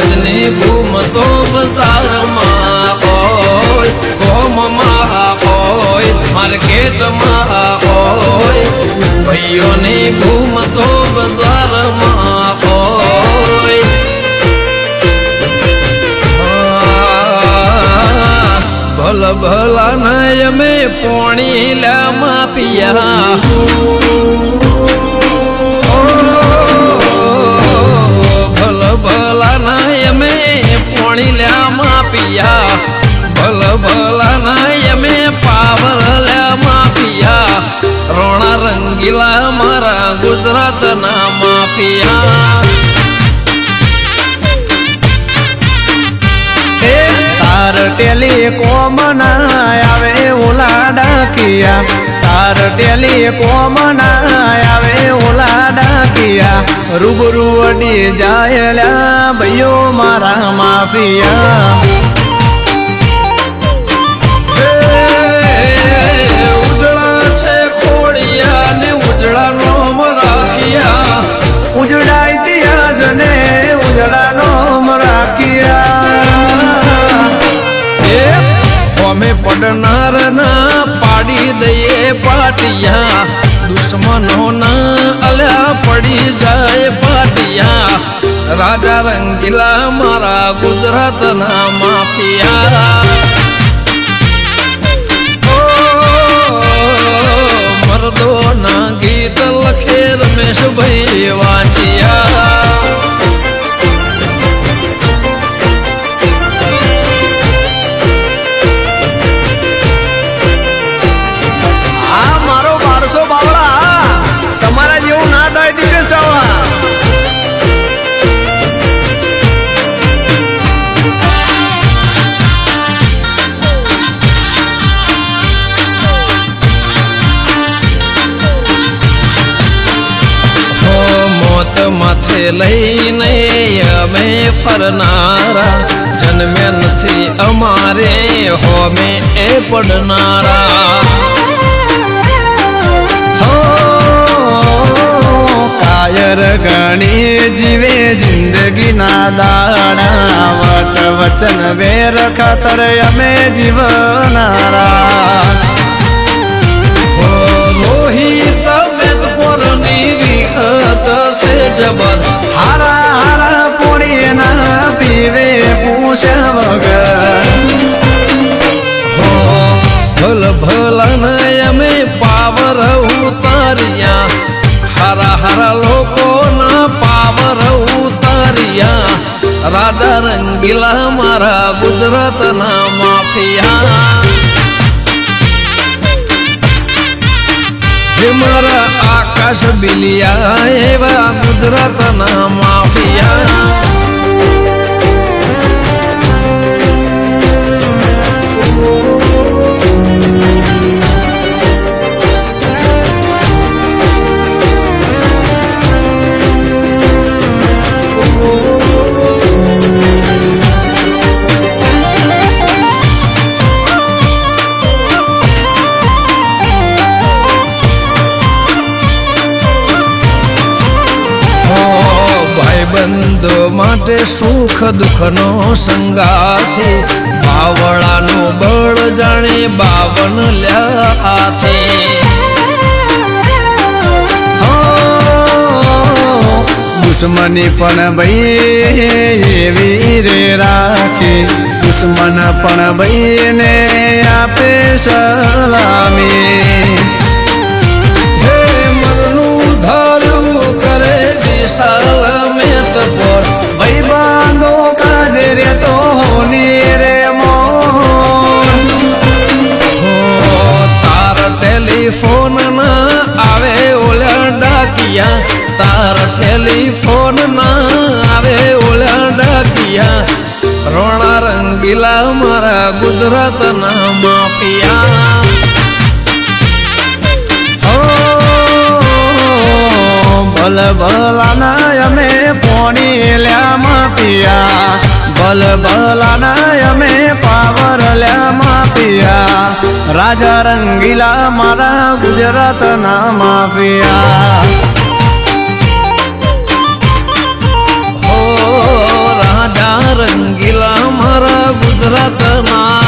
ગજની ભૂમ તો બજારમાં હોય, ગોમમાં હોય, માર્કેટમાં હોય, ભાઈઓની ભૂમ તો બજારમાં હોય. ભલ ભલા નય અમે પોણી લ્યા માપિયા, ભલ ભલા નય અમે પોણી લ્યા માપિયા, ભલ ભલા નય અમે પાવર લ્યા માપિયા, રોણા રંગીલા મારા ગુજરાતના માફિયા. તાર ટેલિકોમ ના આવે ઓલા ડાકિયા, તાર ટેલિકોમ ના આવે ઓલા ડાકિયા, રૂબરૂ અડી જાયલા ભાઈઓ મારા માફિયા. ઉજળા છે ખોડિયા ને ઉજળા નોમ રાખ્યા, ઉજળા ઇતિહાસ ને ઉજળા નોમ રાખ્યા. અમે પડનાર ના પાડી દઈએ પાટિયા, દુશ્મનો ના અલ્યા પડી જાય પાટિયા, રાજા રંગીલા મારા ગુજરાતના માફિયા. મરદો ના ગીત લખે રમેશભાઈ વાંચિયા. તમારા જેવું ના થાય દિનેશ ચાવડા. મોત માથે લઈને અમે ફરનારા, જન્મ્યા નથી અમારે હોમે એ પડનારા. કાયર ગણી જીવે જિંદગી ના દાડા, વટ વચન વેર ખાતર અમે જીવનારા. રોહિત મેદપોરની વિખત છે જબર, હારા હારા પોણી ના પીવે પૂછ્યા વગર. ભલ ભલા અમે પાવર ઉતાર્યા, હારા હારા લોકોના પાવર ઉતાર્યા, રાજા રંગીલા મારા ગુજરાતના માફિયા. હે મારા આકાશ બિલિયા એવા ગુજરાતના માફિયા. બંધો માટે સુખ દુઃખનો સંગાથી, બાવળાનું બળ જાણે 52 લ્યા હાથે. દુશ્મની પણ ભાઈ એવી રે રાખી, દુશ્મન પણ ભાઈ ને આપે સલામી. વિશાલ મેદપોર ભાઈ બાંધો કાજે રે તો રે મોન. તાર ટેલિફોન ના આવે ઓલા ડાકિયા, તાર ટેલિફોન ના આવે ઓલા ડાકિયા, રોણા રંગીલા મારા ગુજરાતના માફિયા. ભલ ભલા ના અમે પોણી લ્યા માપિયા, ભલ ભલા ના અમે પાવર લ્યા માપિયા, રાજા રંગીલા મારા ગુજરાતના માફિયા. રાજા અલ્યા રંગીલા મારા ગુજરાતના